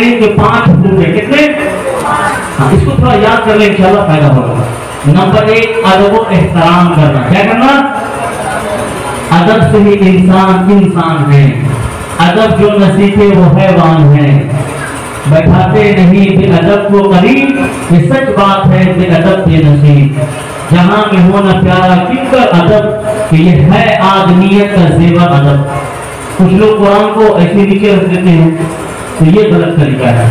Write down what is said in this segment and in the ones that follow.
करीम के 5 हुकूम है। कितने? हाँ, इसको थोड़ा याद कर ले, इंशाल्लाह फायदा होगा। नंबर 1, अदब व एहतराम करना। क्या करना? अदब से ही इंसान है। अदब जो न सीखे वो हैवान है। बैठाते नहीं बेअदब को करीब, ये सच बात है बेअदब बेनसीब। जहां में हो न प्यारा किसका अदब, कि ये है आदमियत का जेवर अदब। कुछ लोग कुरान को ऐसे नीचे रख देते हैं, तो ये गलत तरीका है।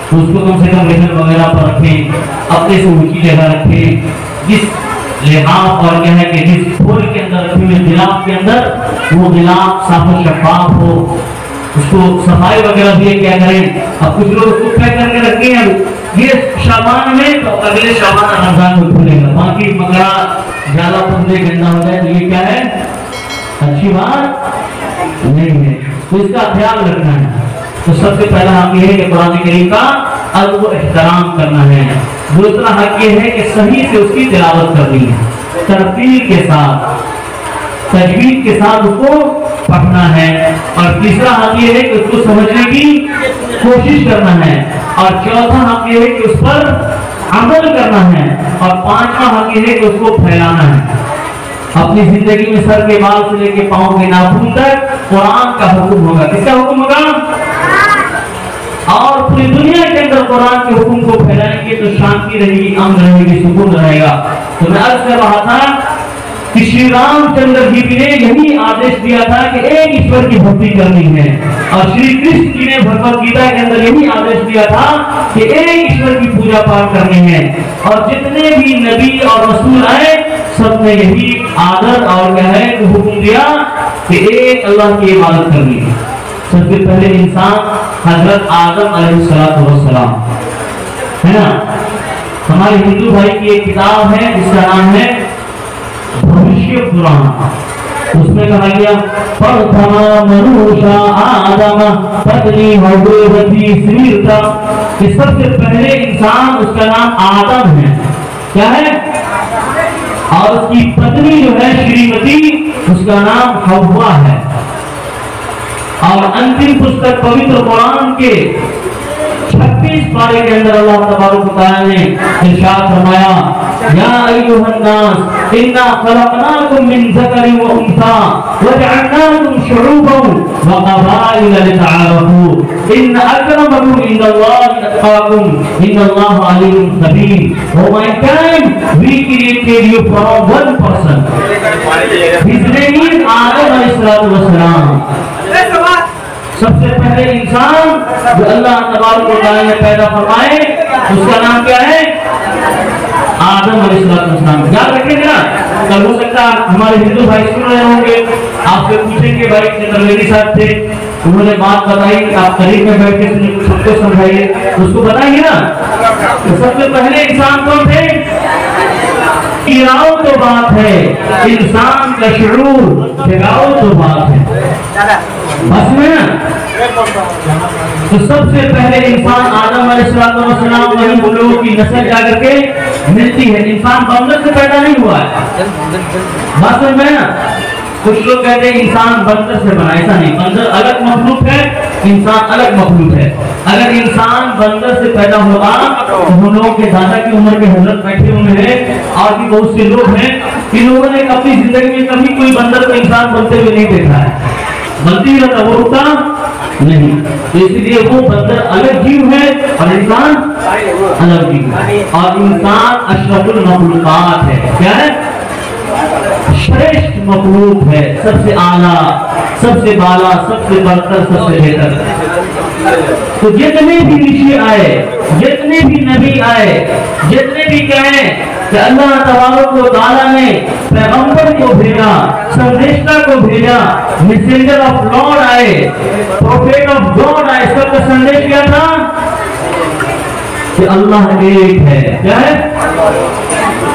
तो उसको कम से कम लेखन वगैरह पर रखें, अपने से ऊंची जगह रखें। जिस लिहाफ और क्या है कि जिस फूल के अंदर रखे हुए गिलाफ के अंदर वो गिलाफ साफ और शफाफ हो, उसको सफाई वगैरह भी क्या करें। अब कुछ लोग उसको पैक करके रखे हैं, ये शाबान में, तो अगले शाबान रमजान में खुलेगा। बाकी मगरा ज्यादा पतले गंदा हो जाए तो ये क्या है, अच्छी बात नहीं है। तो इसका ख्याल रखना है। तो सबसे पहला हक ये है कि कुरान करीम का अदब व एहतराम करना है। दूसरा हक ये है कि सही से उसकी तिलावत करनी है, तरतील के साथ, तजवीद के साथ उसको पढ़ना है। और तीसरा हक ये है कि उसको समझने की कोशिश करना है। और चौथा हक ये है कि उस पर अमल करना है। और पांचवा हक ये है कि उसको फैलाना है। अपनी जिंदगी में सर के बाल से लेके पांव के नाखून तक कुरान का हुक्म होगा। किसका हुक्म होगा? और पूरी दुनिया के अंदर कुरान के हुक्म को फैलाएंगे तो शांति रहेगी, अमन रहेगी, सुकून रहेगा। तो मैं अर्ज कर रहा था कि श्री रामचंद्र जी ने यही आदेश दिया था कि एक ईश्वर की भक्ति करनी है। और श्री कृष्ण जी ने भगवत गीता के अंदर यही आदेश दिया था कि एक ईश्वर की पूजा पाठ करनी है। और जितने भी नबी और रसूल आए सबने यही आदत और क्या है कि हुक्म दिया कि एक अल्लाह की इबादत करनी है। सबसे पहले इंसान हजरत आदम अलैहिस्सलाम है ना। हमारे हिंदू भाई की एक किताब है जिसका नाम है भविष्य पुराण। उसमें कहा गया प्रथमा मनुष्य आदम पत्नी भगवती श्रीता, कि सबसे पहले इंसान उसका नाम आदम है। क्या है? और उसकी पत्नी जो है श्रीमती, उसका नाम हव्वा है। और अंतिम पुस्तक पवित्र कुरान के 36 पारे के अंदर अल्लाह तबारक व तआला ने इरशाद फरमाया, या अय्युहन नास इन्ना खलकनाकुम मिन ज़करिन व उन्सा व जअलनाकुम शुऊबन व क़बाइल लितआरफू इन्न अक्रमकुम इंदल्लाहि अत्क़ाकुम इन्नल्लाहा अलीमुन ख़बीर। O mankind, we created you from one person, his name is आदम अलैहिस्सलाम। सबसे पहले इंसान जो अल्लाह तबारक व तआला ने पैदा फरमाए उसका नाम क्या है? आदम अलैहिस्सलाम। याद रखेंगे ना। कल हो सकता है हमारे हिंदू भाई सुन रहे होंगे, आपसे पूछेंगे भाई चंद्रवेदी साहब थे, उन्होंने बात बताई, आप करीब में बैठ के सुनिए, सबको समझाइए, उसको बताइए ना। तो सबसे पहले इंसान कौन थे? गिराओ तो बात है, इंसान का शुरूर जगाओ तो बात है, बस में ना। तो सबसे पहले इंसान आदम अलैहिस्सलाम वही उन लोगों की नस्ल जाकर के मिलती है। इंसान बंदर से पैदा नहीं हुआ है, बस में ना। कुछ लोग कहते हैं इंसान बंदर से बना, ऐसा नहीं। बंदर अलग मखलूक है, इंसान अलग मखलूक है। अगर इंसान बंदर से पैदा होगा तो हम लोगों के दादा की उम्र के हजरत बैठे हुए हैं और भी बहुत से लोग हैं, इन लोगों ने अपनी जिंदगी में कभी कोई बंदर को इंसान बनते हुए नहीं देखा है। बनती रहता वो रुकता नहीं, तो इसलिए वो बंदर अलग जीव है और इंसान अलग जीव है। और इंसान अशरफुल मखलूकात है। क्या है? श्रेष्ठ मखलूक है, सबसे आला, सबसे बाला, सबसे बढ़कर, सबसे बेहतर। तो जितने भी ऋषि आए, जितने भी नबी आए, जितने भी कहे कि अल्लाह तबारक व तआला ने पैगंबर को भेजा, संदेशता को भेजा, मैसेंजर ऑफ लॉर्ड आए, प्रोफेट ऑफ गॉड आए, सबका संदेश क्या था कि अल्लाह एक है। क्या है?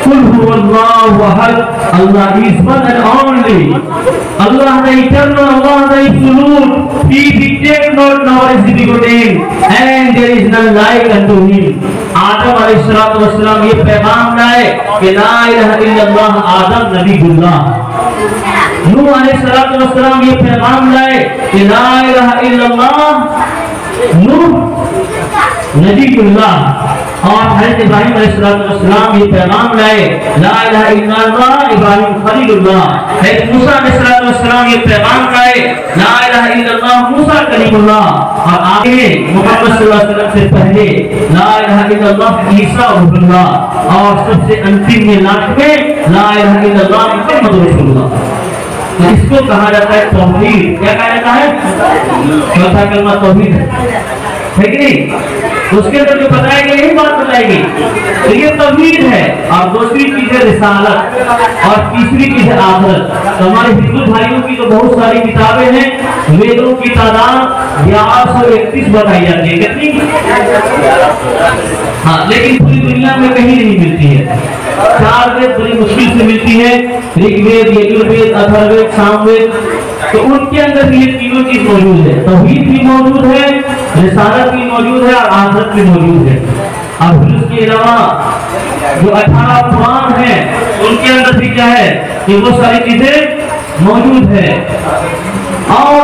कुल हुवल्लाहु अहद, Allah is one and only. Allah the eternal, Allah the absolute. He dictates not nor is he begotten, and there is none like unto him. आदम अलैहिस्सलाम ये पैगाम लाए कि ला इलाहा इल्लल्लाह, आदम नबीउल्लाह। नूह अलैहिस्सलाम ये पैगाम लाए कि ला इलाहा इल्लल्लाह, नूह नबीउल्लाह और हज़रत इब्राहीम अलैहिस्सलाम ये पैगाम लाए, ला इलाहा इल्लल्लाह इब्राहीम खलीलुल्लाह। हज़रत मूसा अलैहिस्सलाम ये पैगाम लाए, ला इलाहा इल्लल्लाह मूसा कलीमुल्लाह। और आगे मोहम्मद सल्लल्लाहु अलैहि वसल्लम से पहले ला इलाहा इल्लल्लाह ईसा रुहुल्लाह। और सबसे अंतिम में लास्ट में ला इलाहा इल्लल्लाह मुहम्मद रसूलुल्लाह। तो इसको कहा जाता है तौहीद। क्या कहा जाता है? चौथा कलमा तौहीद है कि नहीं? उसके अंदर जो बताएंगे यही बात बताएगी, तो ये तौहीद है। और दूसरी चीज है रिसालत, और तीसरी चीज है आखिरत। तो हमारे हिंदू भाइयों की तो बहुत सारी किताबें हैं, वेदों की तादाद 1131 बताई जाती है। कितनी? हाँ, लेकिन पूरी दुनिया में कहीं नहीं मिलती है। 4 वेद बड़ी मुश्किल से मिलती है, ऋग्वेद, यजुर्वेद, अथर्ववेद, सामवेद। तो उनके अंदर भी ये तीनों चीज मौजूद है, तौहीद भी मौजूद है, रिसालत भी मौजूद है और आखिरत भी मौजूद है। और फिर उसके अलावा जो 18 कुरान है उनके अंदर भी क्या है कि वो सारी चीजें मौजूद है। और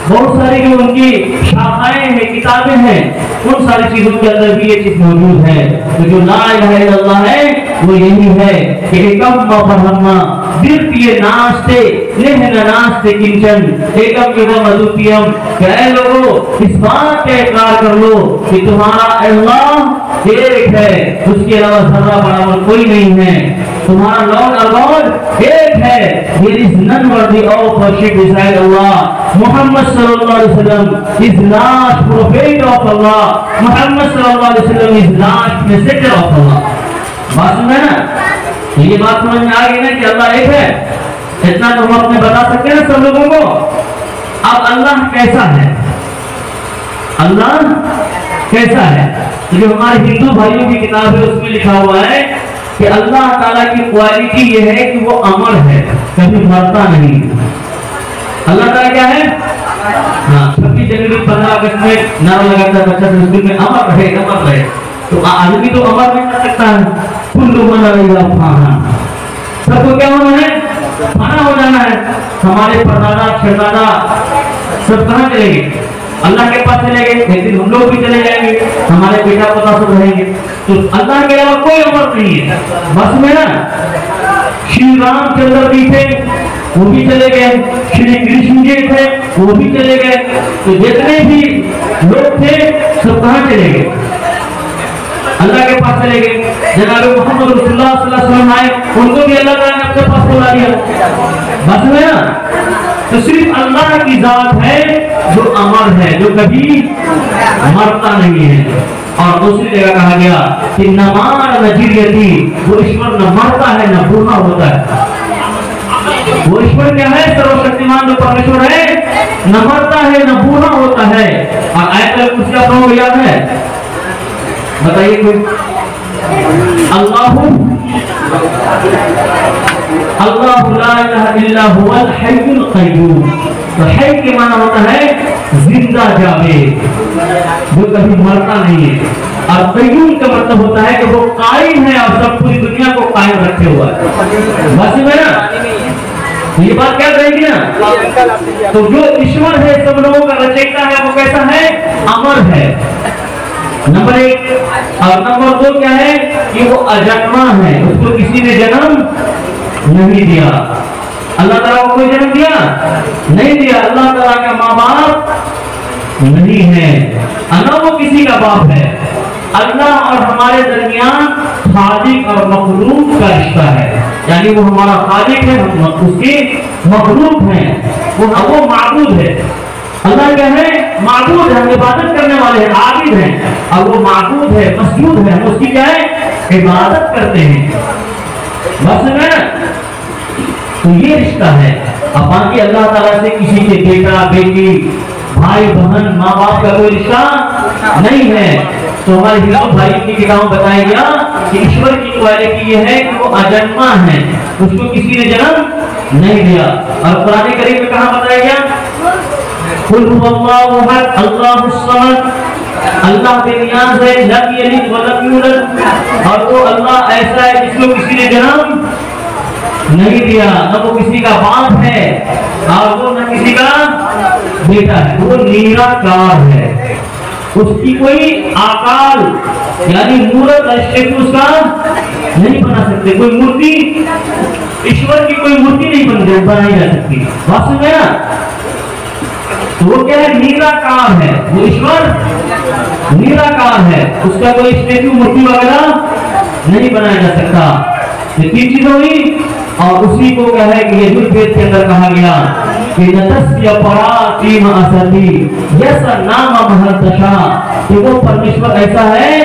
बहुत सारी जो उनकी शाखाएं हैं, किताबें हैं, उन सारी चीजों के अंदर भी ये चीज मौजूद है। तो जो ला इलाहा इल्लल्लाह है वो यही है कि एकम ब्रह्मा द्वितीय नास्ते लेहन नास्ते किंचन एकम एवं अद्वितीयम। क्या लोगों, इस बात का इकरार कर लो कि तुम्हारा अल्लाह एक है, उसके अलावा जर्रा बराबर कोई नहीं है। तुम्हारा लॉर्ड अल्लाह एक है, there is none worthy of worship beside Allah. Muhammad sallallahu alaihi wasallam is last prophet of Allah. Muhammad sallallahu alaihi wasallam is last messenger of Allah. बात सुना ना? ये बात समझ में आ गई ना कि अल्लाह एक है? इतना तो हम अपने बता सकते हैं ना सब लोगों को। अब अल्लाह कैसा है? अल्लाह कैसा है? जो हमारे हिंदू भाइयों की किताब है उसमें लिखा हुआ है कि अल्लाह ताला की क्वालिटी ये है कि वो अमर है, कभी मरता नहीं। अल्लाह ताला क्या है? हाँ, 26 जनवरी 15 अगस्त में नारा लगाता है बच्चा स्कूल में, अमर रहे, अमर रहे। तो आदमी तो अमर नहीं कर सकता है। कुल्लु मन अलैहा फाना, सबको क्या होना है? फाना हो जाना है। हमारे परदादा शहजादा सब कहाँ चले गए? अल्लाह के पास चले गए। एक दिन हम लोग भी चले जाएंगे, हमारे बेटा पता सब रहेंगे। तो अल्लाह के अलावा कोई अमर नहीं है। बस में ना श्री रामचंद्र भी थे, वो भी चले गए। श्री कृष्ण जी थे, वो भी चले गए। तो जितने भी लोग थे सब कहाँ चले गए? अल्लाह के पास चले गए। जनाब मोहम्मद रसूलुल्लाह सल्लल्लाहु अलैहि वसल्लम आए, उनको भी अल्लाह ताला ने अपने पास बुला लिया। बस में ना तो सिर्फ अल्लाह की जात है जो अमर है, जो कभी मरता नहीं है। और दूसरी जगह कहा गया कि नमान नजीरियती, वो ईश्वर न मरता है न बूढ़ा होता है। वो ईश्वर क्या है? सर्वशक्तिमान जो परमेश्वर है, न मरता है न बूढ़ा होता है। और आयत कुछ आपको याद है? बताइए कोई। अल्लाहु ला इलाहा इल्ला हुवल हय्युल क़य्यूम। तो हय के माना होता है जिंदा जावेद, जो कभी मरता नहीं है। और क़य्यूम का मतलब होता है कि वो कायम है और सब पूरी दुनिया को कायम रखे हुआ है। बस में ना ये बात क्या रहेगी ना? तो जो ईश्वर है, सब लोगों का रचयिता है, वो कैसा है? अमर है, नंबर 1। और नंबर 2 क्या है कि वो अजन्मा है, उसको किसी ने जन्म नहीं दिया। अल्लाह ताला को कोई जन्म दिया नहीं दिया। अल्लाह ताला का माँ बाप नहीं है, ना वो किसी का बाप है। अल्लाह और हमारे दरमियान खालिक और मखलूक का रिश्ता है, यानी वो हमारा खालिक है, हम उसके मखलूक हैं। वो माबूद है। अल्लाह क्या है? माबूद है, हम इबादत करने वाले हैं, आबिद हैं। और वो माबूद है, मसजूद है, हम उसकी क्या है? इबादत करते हैं। बस में तो ये रिश्ता है। अब बाकी अल्लाह ताला से किसी के बेटा बेटी भाई बहन माँ बाप का कोई रिश्ता नहीं है। तो हमारे हिंदू भाई की किताब बताया गया कि ईश्वर की क्वालिटी ये है कि वो अजन्मा है, उसको किसी ने जन्म नहीं दिया। और कुरान करीम में कहाँ बताया गया? कुल हुवल्लाहु अहद अल्लाहुस समद, अल्लाह बेनियाज़ है, लम यलिद व लम यूलद। और वो अल्लाह ऐसा है जिसको किसी ने जन्म नहीं दिया, न वो किसी का बाप है और वो न किसी का बेटा है, वो निराकार है। उसकी कोई आकार यानी मूर्त स्टेचू उसका नहीं बना सकते। कोई मूर्ति, ईश्वर की कोई मूर्ति नहीं बनाई जा सकती। बात समझ में ना? तो वो क्या है? निराकार है। वो ईश्वर निराकार है, उसका कोई स्टेचू मूर्ति वगैरह नहीं बनाया जा सकता। ये तीन चीजें हुई। और उसी को क्या है कि यजुर्वेद के अंदर कहा गया कि नतस्य परातीम असति यस नाम महर्दशा, कि वो परमेश्वर ऐसा है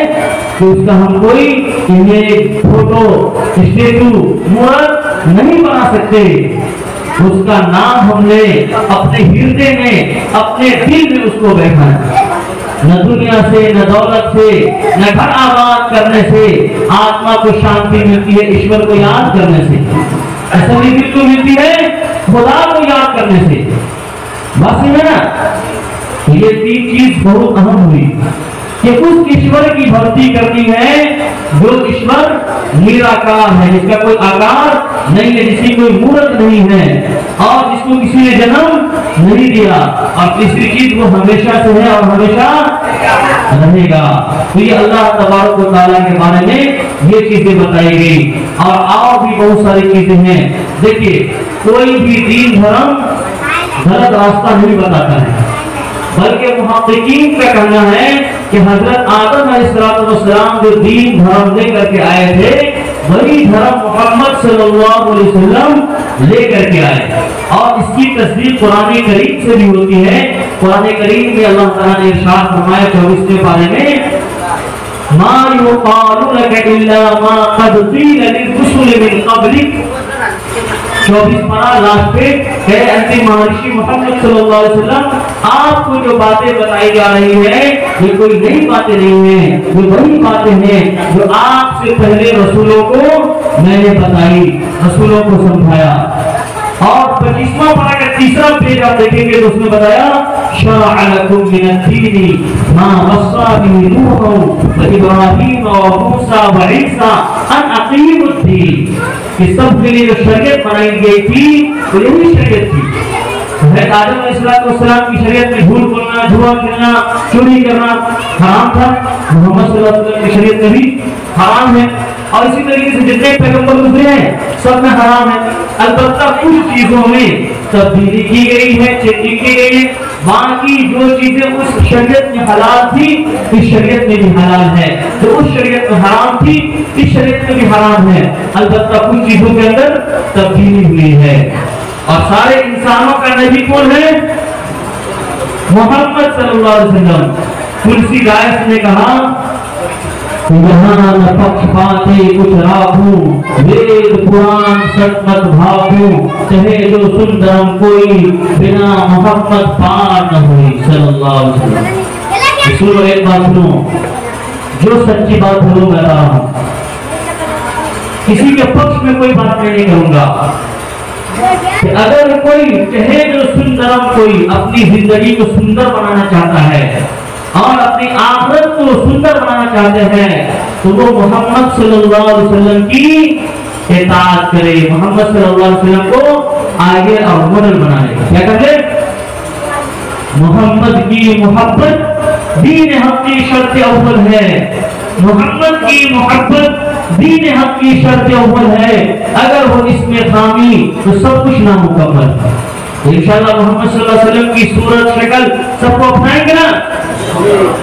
कि उसका हम कोई इमेज, फोटो, स्टेचू, मूर्त नहीं बना सकते। उसका नाम हमने अपने हृदय में, अपने दिल में उसको बैठा है। न दुनिया से, न दौलत से, न घर आबाद करने से आत्मा को शांति मिलती है, ईश्वर को याद करने से। ऐसा नहीं बिल्कुल मिलती है, खुदा को याद करने से। बस है ना? ये तीन चीज बहुत अहम हुई कि उस ईश्वर की भक्ति करनी है जो ईश्वर निराकार है, जिसका कोई आकार नहीं है, जिसकी कोई मूर्त नहीं है और जिसको किसी ने जन्म नहीं दिया। और तीसरी चीज वो हमेशा से है और हमेशा रहेगा। तो ये अल्लाह तबारक व तआला के बारे में ये चीजें बताई गई। और भी बहुत सारी चीजें हैं। देखिए, कोई भी दीन धर्म गलत रास्ता नहीं बताता है, बल्कि मुहक्किकीन का कहना है कि हजरत आदम अलैहिस्सलाम जो दीन धर्म लेकर के आए थे, वही धर्म मोहम्मद सल्लल्लाहु अलैहि वसल्लम लेकर के आए। और इसकी तस्दीक कुरान करीम से भी होती है। कुरान करीम में अल्लाह ताला ने इरशाद फरमाया 24वें पारे में, मा युक़ालु लका इल्ला मा क़द क़ीला लिर्रुसुलि मिन क़ब्लिक। 24 पारा लास्ट पे है, अंतिम महर्षि मोहम्मद सल्लल्लाहु अलैहि वसल्लम, आपको जो बातें बताई जा रही है ये कोई नई बातें नहीं है, ये वही बातें हैं जो आपसे पहले रसूलों को मैंने बताई, रसूलों को समझाया। और 25वां पारा का तीसरा पेज आप देखेंगे तो उसमें बताया, शरअ लकुम मिनद्दीनि मा वस्सा बिही नूह व इब्राहीम व मूसा व ईसा अन अक़ीमुद्दीन। कि सब के लिए जो शरीयत बनाई गई थी वो यही शरीयत थी। आदम अलैहिस्सलाम की शरीयत में झूठ बोलना, जुआ खेलना, चोरी करना हराम था। मोहम्मद सल्लल्लाहु अलैहि वसल्लम की शरीयत में भी हराम है। और इसी तरीके से जितने पैगंबर गुजरे हैं सब में हराम है। अलबत्ता कुछ चीजों में तब्दीली की गई है, चेंजिंग की गई है। बाकी जो चीजें उस शरीयत में हलाल थी इस शरीयत में भी हलाल है, जो उस शरीयत में हराम थी इस शरीयत में भी हराम है। अलबत्ता कुछ चीजों के अंदर तब्दीली हुई है। और सारे इंसानों का नबी कौन है? मोहम्मद सल्लल्लाहु अलैहि वसल्लम। तुलसीदास ने कहा, यहाँ न पक्षपाती कुछ राखू, वेद पुराण सतमत भावू, चाहे जो सुंदरम कोई, बिना मोहम्मद पार न हुई सल्लल्लाहु अलैहि वसल्लम। सुनो, एक बात सुनो, जो सच्ची बात है वो मैं रहा हूँ, किसी के पक्ष में कोई बात नहीं करूंगा। अगर कोई चाहे जो सुंदरम कोई अपनी जिंदगी को सुंदर बनाना चाहता है और अपनी आखिरत को सुंदर बनाना चाहते हैं तो वो मोहम्मद सल्लल्लाहु अलैहि वसल्लम की इताअत करे, मोहम्मद सल्लल्लाहु अलैहि वसल्लम को आगे और मॉडल बनाए। क्या करे? मोहम्मद की मोहब्बत दीन हक की शर्त अव्वल है। मोहम्मद की मोहब्बत दीन हक की शर्त अव्वल है। अगर वो इसमें खामी तो सब कुछ नामुकम्मल। इंशाअल्लाह मोहम्मद सल्लल्लाहु अलैहि वसल्लम की सूरत, शक्ल सबको अपनाएंगे ना?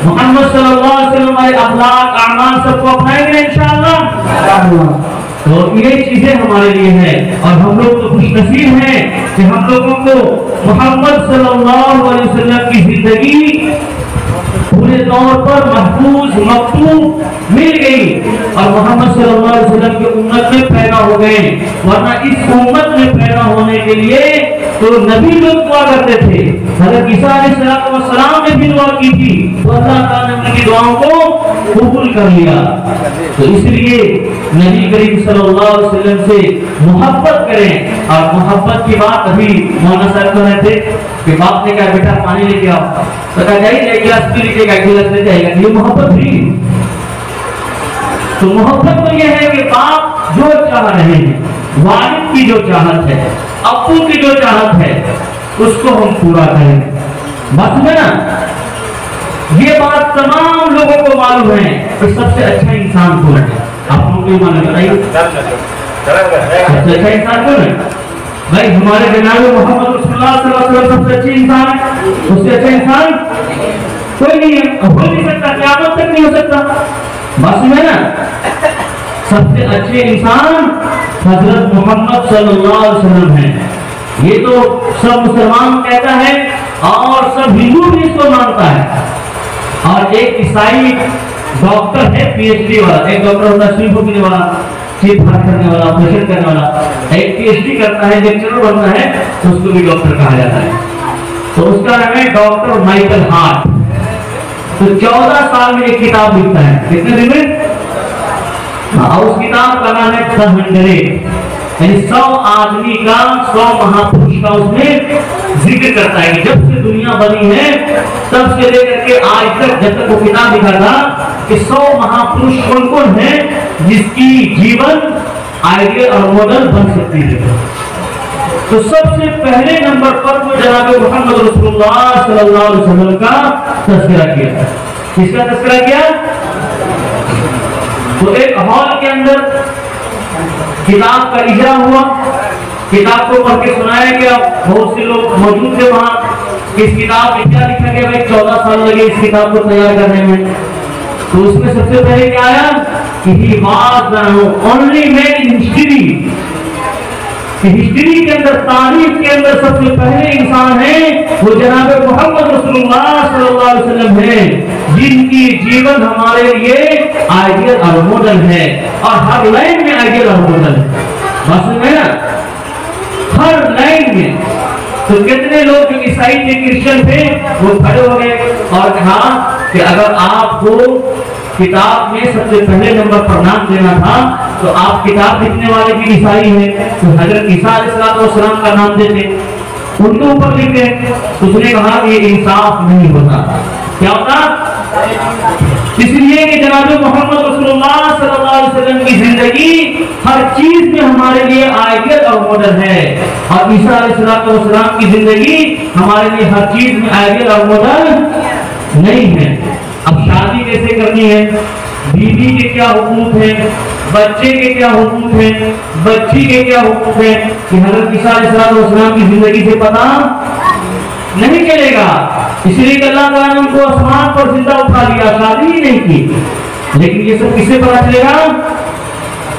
मोहम्मद सल्लल्लाहु अलैहि वसल्लम के अखलाक, आमाल सबको अपनाएंगे इंशाअल्लाह। तो ये चीजें हमारे लिए है और हम लोग तो खुशनसीब हैं कि हम लोगों को मोहम्मद सल्लल्लाहु अलैहि वसल्लम की जिंदगी पूरे तौर पर महफूज मकतूब मिल गई और मोहम्मद सल्लल्लाहु अलैहि वसल्लम की उम्मत में पैदा हो गए। वरना इस उम्मत में पैदा होने के लिए तो नबी लोग दुआ करते थे। हज़रत ईसा अलैहिस्सलाम ने भी दुआ की थी तो अल्लाह ताला ने उनकी दुआओं को कबूल कर लिया। तो इसलिए नबी करीम सल्लल्लाहु अलैहि वसल्लम से मोहब्बत करें। और मोहब्बत की बात अभी मौलाना साहब कर रहे थे कि बाप ने कहा बेटा पानी लेके आओ, तो कहा जाइए गिलास पी लीजिएगा, गिलास ले जाएगा, ये मोहब्बत भी। तो मोहब्बत तो यह है कि बाप जो चाह रहे हैं, वालिद की जो चाहत है, अब्बू की जो चाहत है उसको हम पूरा करें। बस में ना ये बात तमाम लोगों को मालूम है कि सबसे अच्छा इंसान कौन है। आप लोगों को मालूम बताइए सबसे अच्छा इंसान कौन है? भाई हमारे जनाब मोहम्मद रसूलुल्लाह सल्लल्लाहु अलैहि वसल्लम सबसे अच्छे इंसान है। उससे अच्छा इंसान कोई नहीं है, हो नहीं सकता, क़यामत तक नहीं हो सकता। बात सुने ना, सबसे अच्छे इंसान हजरत मोहम्मद सल्लल्लाहु अलैहि वसल्लम है। ये तो सब मुसलमान कहता है और सब हिंदू भी इसको मानता है। और एक ईसाई डॉक्टर है, पीएचडी वाला, एक डॉक्टर होता है सिर्फ होने वाला, चीफ करने वाला, ऑपरेशन करने वाला, एक पीएचडी करता है, लेक्चरर बनता है, तो उसको भी डॉक्टर कहा जाता है। तो उसका नाम है डॉक्टर माइकल हार्ट। तो 14 साल में एक किताब लिखता है, कितने दिन में? और उस किताब का नाम है द 100, यानी 100 आदमी का, 100 महापुरुष का उसमें जिक्र करता है कि जब से दुनिया बनी है तब से लेकर के आज तक, जब तक वो किताब लिखा था कि 100 महापुरुष कौन कौन है जिसकी जीवन आइडियल और मॉडल बन सकती है। तो सबसे पहले नंबर पर वो जनाब मोहम्मद रसूलुल्लाह सल्लल्लाहु अलैहि वसल्लम का तज़किरा किया। किसका तज़किरा किया? तो एक हॉल के अंदर किताब का इजरा हुआ, किताब को पढ़ के सुनाया गया, बहुत से लोग मौजूद थे वहां। इस किताब में क्या लिखा गया? भाई 14 साल लगे इस किताब को तैयार करने में। तो उसमें सबसे पहले क्या आया कि he was only man in history. History के अंदर, तारीख के अंदर सबसे पहले इंसान है वो जनाब मोहम्मद रसूलुल्लाह सल्लल्लाहु अलैहि वसल्लम है, जिनकी जीवन हमारे लिए आइडियल और मॉडल है। और हर लाइन में आइडियल और मॉडल है। बात सुन रहे ना, हर लाइन में। तो कितने लोग जो ईसाई थे, क्रिश्चियन थे, वो खड़े हो गए और कहा कि अगर आपको किताब में सबसे पहले नंबर पर नाम देना था तो आप किताब लिखने वाले भी ईसाई हैं, तो हजरत ईसा अलैहिस्सलाम का नाम देते, उनके ऊपर लिखते। उसने कहा कि ये इंसाफ नहीं होता। क्या होता? इसलिए कि जनाब मोहम्मद रसूलुल्लाह सल्लल्लाहु अलैहि वसल्लम की जिंदगी हर चीज में हमारे लिए आइडियल और मॉडल है, और ईसा अलैहिस्सलाम की जिंदगी हमारे लिए हर चीज में आइडियल और मॉडल नहीं है। अब शादी कैसे करनी है, बीवी के क्या हुकूक है, बच्चे के क्या हुकूक है, बच्ची के क्या हुकूक है, कि हज़रत ईसा अलैहिस्सलाम की जिंदगी से पता नहीं चलेगा। इसलिए अल्लाह ताला ने उनको आसमान पर जिंदा उठा लिया, शादी ही नहीं की। लेकिन ये सब किससे पता चलेगा?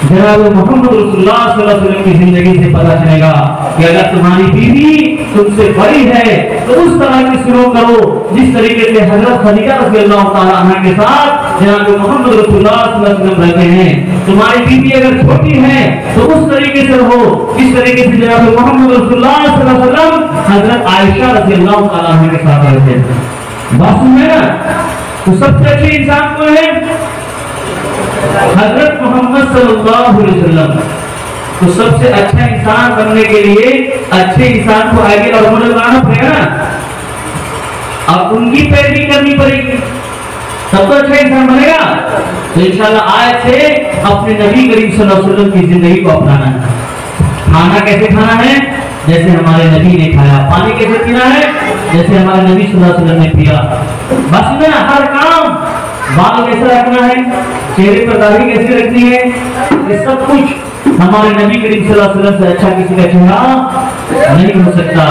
जनाब मोहम्मद रसूलुल्लाह सल्लल्लाहु अलैहि वसल्लम की जिंदगी से पता चलेगा कि अगर तुम्हारी बीवी तुमसे बड़ी है तो उस तरह की सुलूक करो जिस तरीके से हजरत खदीजा रज़ियल्लाहु ताला अन्हा के साथ जनाब मोहम्मद रसूलुल्लाह सल्लल्लाहु अलैहि वसल्लम रहते हैं। तुम्हारी बीवी अगर छोटी है तो उस तरीके से रहो जिस तरीके से जनाब मोहम्मद रसूलुल्लाह सल्लल्लाहु अलैहि वसल्लम हजरत आयशा रज़ियल्लाहु ताला अन्हा के साथ रहते हैं। बात सुन रहे ना? तो सबसे अच्छे इंसान कौन है? हजरत मोहम्मद सल्लल्लाहु अलैहि वसल्लम। तो सबसे अच्छा इंसान बनने के लिए अच्छे इंसान को आगे और मॉडल बनाना पड़ेगा ना, अब उनकी पैरवी करनी पड़ेगी तब तो अच्छा इंसान बनेगा। तो इंशाल्लाह आज से अपने नबी करीम सल्लल्लाहु अलैहि वसल्लम की जिंदगी को अपनाना है। खाना कैसे खाना है? जैसे हमारे नबी ने खाया। पानी कैसे पीना है? जैसे हमारे नबी सल्लल्लाहु अलैहि वसल्लम ने पिया। बस में हर काम, बाल कैसे रखना है, चेहरे पर दाढ़ी कैसे रखनी है, ये सब कुछ हमारे नबी करीम सल्लल्लाहु अलैहि वसल्लम से अच्छा किसी का चेहरा नहीं हो सकता।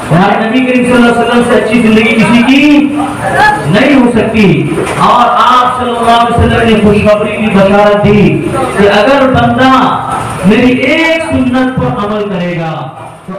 हमारे नबी करीम सल्लल्लाहु अलैहि वसल्लम से अच्छी जिंदगी किसी की नहीं हो सकती। और आप सल्लल्लाहु अलैहि वसल्लम ने खुशखबरी की बशारत दी कि अगर बंदा मेरी एक सुन्नत पर अमल करेगा तो